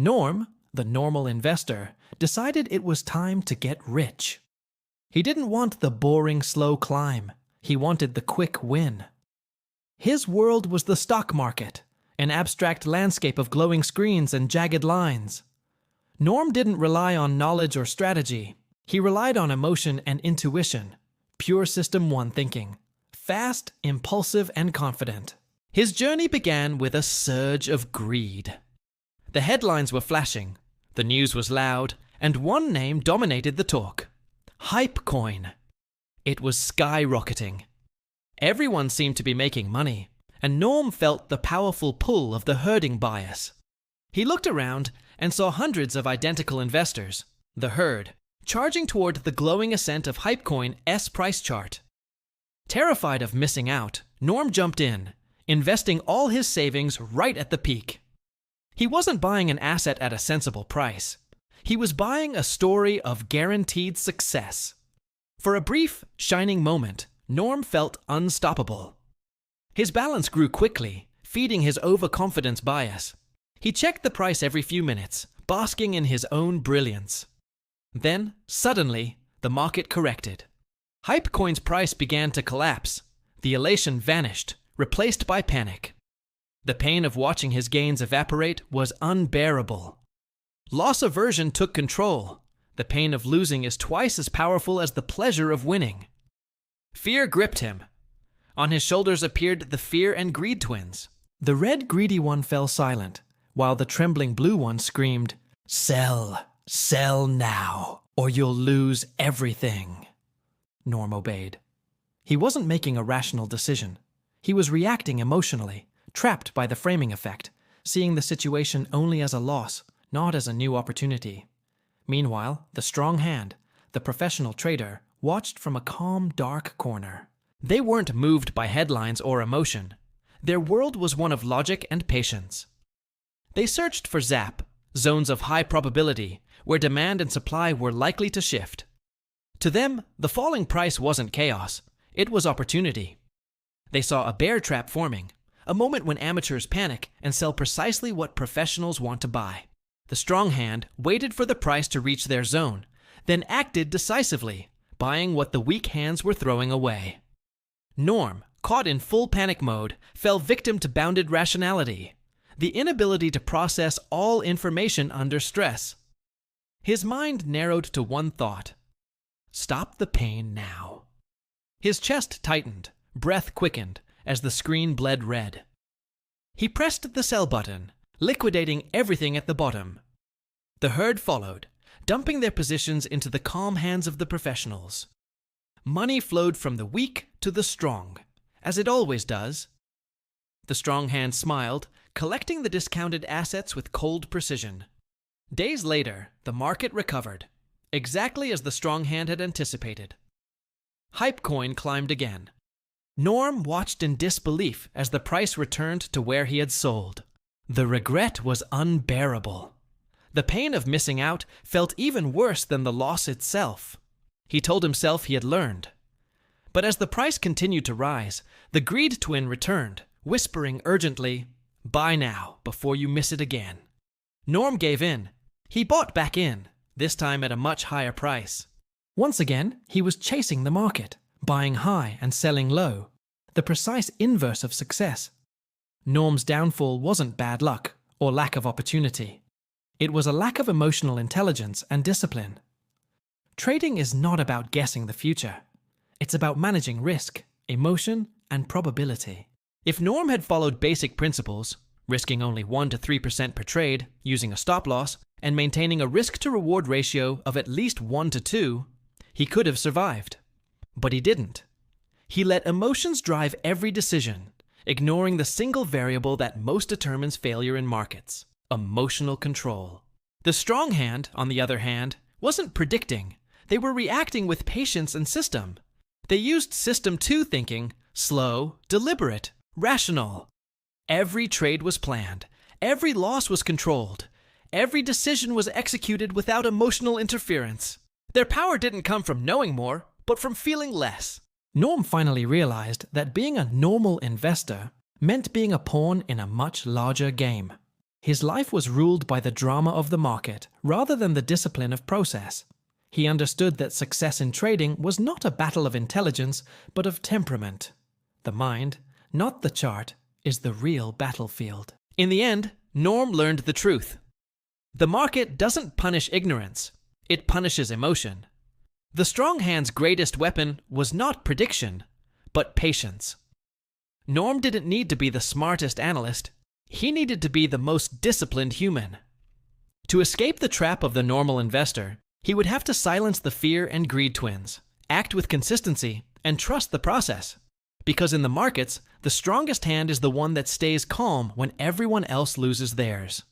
Norm, the normal investor, decided it was time to get rich. He didn't want the boring, slow climb. He wanted the quick win. His world was the stock market, an abstract landscape of glowing screens and jagged lines. Norm didn't rely on knowledge or strategy. He relied on emotion and intuition, pure System 1 thinking, fast, impulsive, and confident. His journey began with a surge of greed. The headlines were flashing, the news was loud, and one name dominated the talk: Hypecoin. It was skyrocketing. Everyone seemed to be making money, and Norm felt the powerful pull of the herding bias. He looked around and saw hundreds of identical investors, the herd, charging toward the glowing ascent of Hypecoin's price chart. Terrified of missing out, Norm jumped in, investing all his savings right at the peak. He wasn't buying an asset at a sensible price. He was buying a story of guaranteed success. For a brief, shining moment, Norm felt unstoppable. His balance grew quickly, feeding his overconfidence bias. He checked the price every few minutes, basking in his own brilliance. Then, suddenly, the market corrected. Hypecoin's price began to collapse. The elation vanished, replaced by panic. The pain of watching his gains evaporate was unbearable. Loss aversion took control. The pain of losing is twice as powerful as the pleasure of winning. Fear gripped him. On his shoulders appeared the fear and greed twins. The red greedy one fell silent, while the trembling blue one screamed, "Sell, sell now, or you'll lose everything." Norm obeyed. He wasn't making a rational decision. He was reacting emotionally, trapped by the framing effect, seeing the situation only as a loss, not as a new opportunity. Meanwhile, the strong hand, the professional trader, watched from a calm, dark corner. They weren't moved by headlines or emotion. Their world was one of logic and patience. They searched for ZAP, zones of high probability, where demand and supply were likely to shift. To them, the falling price wasn't chaos, it was opportunity. They saw a bear trap forming, a moment when amateurs panic and sell precisely what professionals want to buy. The strong hand waited for the price to reach their zone, then acted decisively, buying what the weak hands were throwing away. Norm, caught in full panic mode, fell victim to bounded rationality, the inability to process all information under stress. His mind narrowed to one thought: stop the pain now. His chest tightened, breath quickened, as the screen bled red. He pressed the sell button, liquidating everything at the bottom. The herd followed, dumping their positions into the calm hands of the professionals. Money flowed from the weak to the strong, as it always does. The strong hand smiled, collecting the discounted assets with cold precision. Days later, the market recovered, exactly as the strong hand had anticipated. Hypecoin climbed again. Norm watched in disbelief as the price returned to where he had sold. The regret was unbearable. The pain of missing out felt even worse than the loss itself. He told himself he had learned. But as the price continued to rise, the greed twin returned, whispering urgently, "Buy now, before you miss it again." Norm gave in. He bought back in, this time at a much higher price. Once again, he was chasing the market, buying high and selling low, the precise inverse of success. Norm's downfall wasn't bad luck or lack of opportunity. It was a lack of emotional intelligence and discipline. Trading is not about guessing the future. It's about managing risk, emotion, and probability. If Norm had followed basic principles, risking only 1 to 3% per trade, using a stop loss, and maintaining a risk-to-reward ratio of at least 1 to 2, he could have survived. But he didn't. He let emotions drive every decision, ignoring the single variable that most determines failure in markets: emotional control. The strong hand, on the other hand, wasn't predicting. They were reacting with patience and system. They used System 2 thinking: slow, deliberate, rational. Every trade was planned. Every loss was controlled. Every decision was executed without emotional interference. Their power didn't come from knowing more, but from feeling less. Norm finally realized that being a normal investor meant being a pawn in a much larger game. His life was ruled by the drama of the market rather than the discipline of process. He understood that success in trading was not a battle of intelligence, but of temperament. The mind, not the chart, is the real battlefield. In the end, Norm learned the truth. The market doesn't punish ignorance, it punishes emotion. The strong hand's greatest weapon was not prediction, but patience. Norm didn't need to be the smartest analyst, he needed to be the most disciplined human. To escape the trap of the normal investor, he would have to silence the fear and greed twins, act with consistency, and trust the process. Because in the markets, the strongest hand is the one that stays calm when everyone else loses theirs.